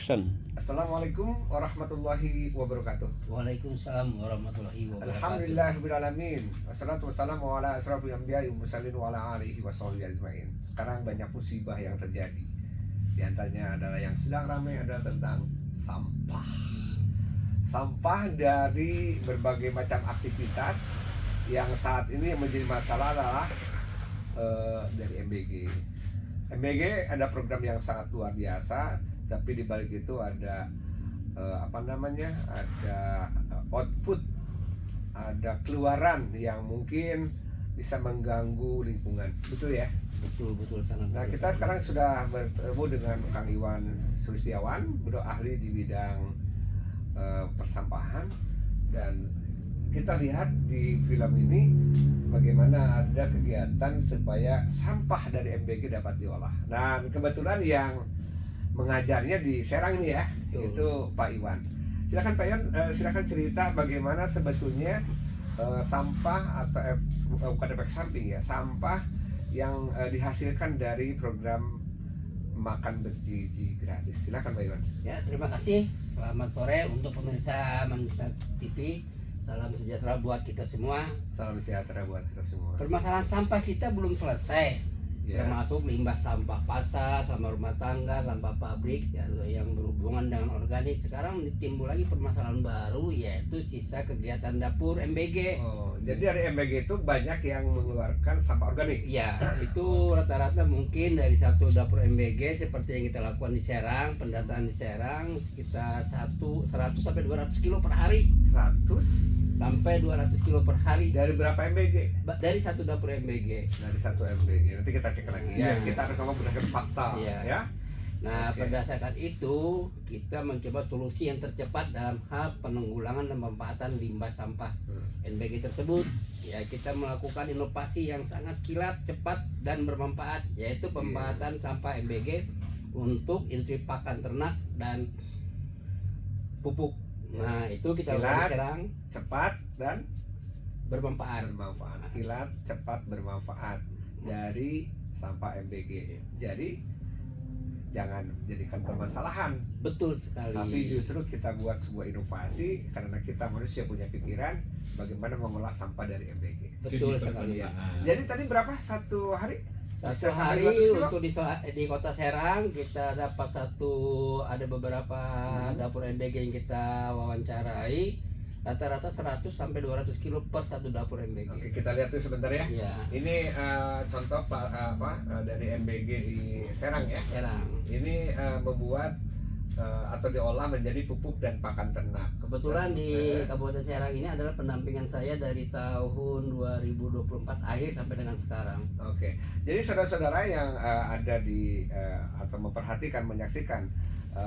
Action. Assalamualaikum warahmatullahi wabarakatuh. Waalaikumsalam warahmatullahi wabarakatuh. Alhamdulillahirrahmanirrahim. Wassalatu wassalamu ala asrafil anbiya'i wa mursalin wa ala alihi wa sahbihi ajmain. Sekarang banyak musibah yang terjadi. Di antaranya adalah yang sedang ramai adalah tentang sampah. Sampah dari berbagai macam aktivitas yang saat ini yang menjadi masalah adalah dari MBG. MBG ada program yang sangat luar biasa, tapi di balik itu ada ada output, ada keluaran yang mungkin bisa mengganggu lingkungan, betul ya? Betul sangat. Nah, kita sekarang sudah bertemu dengan Kang Iwan Sulistiawan, beliau ahli di bidang persampahan, dan kita lihat di film ini bagaimana ada kegiatan supaya sampah dari MBG dapat diolah. Dan kebetulan yang mengajarnya di Serang ini ya, itu Pak Iwan. Silakan Pak Iwan, silakan cerita bagaimana sebetulnya sampah atau bukan efek samping ya, sampah yang dihasilkan dari program makan bergizi gratis. Silakan Pak Iwan. Ya, terima kasih. Selamat sore untuk pemirsa Manisa TV. Salam sejahtera buat kita semua. Salam sejahtera buat kita semua. Permasalahan sampah kita belum selesai, Ya. termasuk limbah sampah pasar, sampah rumah tangga, sampah pabrik yang berhubungan dengan organik. Sekarang timbul lagi permasalahan baru, yaitu sisa kegiatan dapur MBG. Oh, jadi dari MBG itu banyak yang mengeluarkan sampah organik. Ya, itu rata-rata mungkin dari satu dapur MBG seperti yang kita lakukan di Serang, pendataan di Serang sekitar 100 sampai 200 kilo per hari. 100 Sampai 200 kilo per hari dari berapa MBG? dari satu dapur MBG. Dari satu MBG. Nanti kita cek lagi ya. Ya. Kita akan ngomong berdasarkan fakta ya. Nah, Oke. berdasarkan itu kita mencoba solusi yang tercepat dalam hal penanggulangan dan pemanfaatan limbah sampah MBG tersebut. Ya, kita melakukan inovasi yang sangat kilat, cepat dan bermanfaat, yaitu pemanfaatan sampah MBG untuk industri pakan ternak dan pupuk. Nah, itu kita lakukan Kilat, sekarang cepat dan bermanfaat. Kilat, cepat, bermanfaat dari sampah MBG. Jadi jangan jadikan permasalahan, Betul sekali. tapi justru kita buat sebuah inovasi karena kita manusia punya pikiran bagaimana mengolah sampah dari MBG. Betul sekali. Jadi tadi berapa satu hari? Satu Bisa sampai hari 200 kilo? untuk di kota Serang kita dapat ada beberapa dapur MBG yang kita wawancarai, rata-rata 100 sampai 200 kilo per satu dapur MBG. Oke, kita lihat tuh sebentar ya. Iya, Ini contoh dari MBG di Serang ya. Serang. Ini membuat atau diolah menjadi pupuk dan pakan ternak. Kebetulan di Kabupaten Serang ini adalah pendampingan saya dari tahun 2024 akhir sampai dengan sekarang. Oke, jadi saudara-saudara yang ada di atau memperhatikan, menyaksikan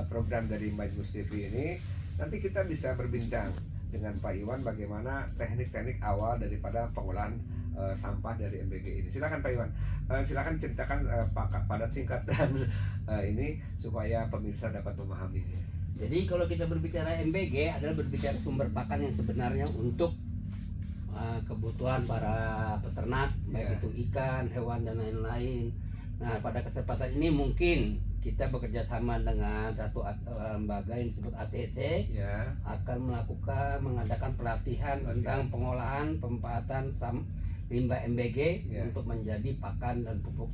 program dari Majmus TV ini, nanti kita bisa berbincang dengan Pak Iwan bagaimana teknik-teknik awal daripada pengolahan sampah dari MBG ini. Silakan Pak Iwan, silakan ceritakan padat singkat dan ini supaya pemirsa dapat memahaminya. Jadi kalau kita berbicara MBG adalah berbicara sumber pakan yang sebenarnya untuk kebutuhan para peternak, baik itu ikan, hewan dan lain-lain. Nah, pada kesempatan ini mungkin kita bekerja sama dengan satu lembaga yang disebut ATC Ya. akan mengadakan pelatihan tentang pengolahan pemanfaatan limbah MBG Ya. untuk menjadi pakan dan pupuk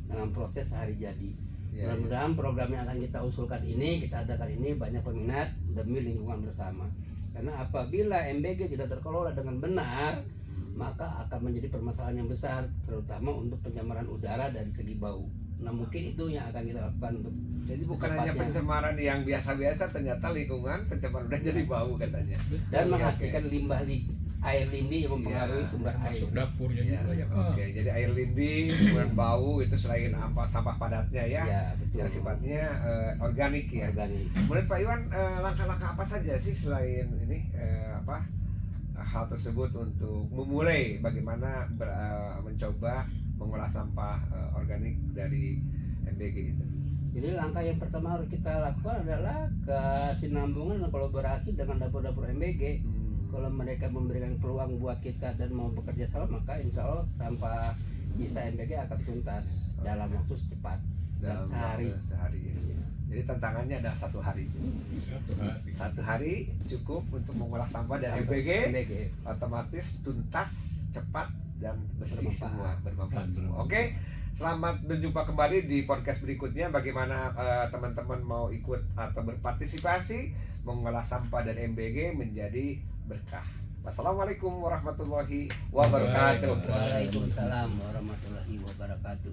dengan proses sehari jadi. Ya, Mudah-mudahan program yang akan kita usulkan ini, kita adakan ini banyak peminat demi lingkungan bersama. Karena apabila MBG tidak terkelola dengan benar, maka akan menjadi permasalahan yang besar, terutama untuk pencemaran udara dari segi bau. Nah, mungkin itu yang akan kita lakukan untuk Jadi bukan hanya secepatnya. pencemaran yang biasa-biasa, ternyata lingkungan pencemaran udah jadi bau katanya. Dan Oke, menghasilkan air lindi yang mempengaruhi Ya, sumber air. Masuk dapurnya Ya, juga ya. oke. Jadi air lindi, kemudian bau itu selain sampah padatnya ya, Ya, betul. yang sifatnya organik ya. Organik. Kemudian Pak Iwan, langkah-langkah apa saja sih selain ini hal tersebut untuk memulai bagaimana mencoba mengolah sampah organik dari MBG itu? Jadi langkah yang pertama harus kita lakukan adalah kesinambungan dan kolaborasi dengan dapur-dapur MBG. Kalau mereka memberikan peluang buat kita dan mau bekerja sama, maka insya Allah sampah sisa MBG akan tuntas dalam waktu cepat dan sehari. Sehari ini. Jadi tantangannya ada 1 hari. 1 hari cukup untuk mengolah sampah dari MBG, otomatis tuntas, cepat dan bersih semua, bermanfaat semua. Oke, selamat berjumpa kembali di podcast berikutnya. Bagaimana teman-teman mau ikut atau berpartisipasi mengolah sampah dari MBG menjadi berkah. Wassalamualaikum warahmatullahi wabarakatuh. Waalaikumsalam warahmatullahi wabarakatuh.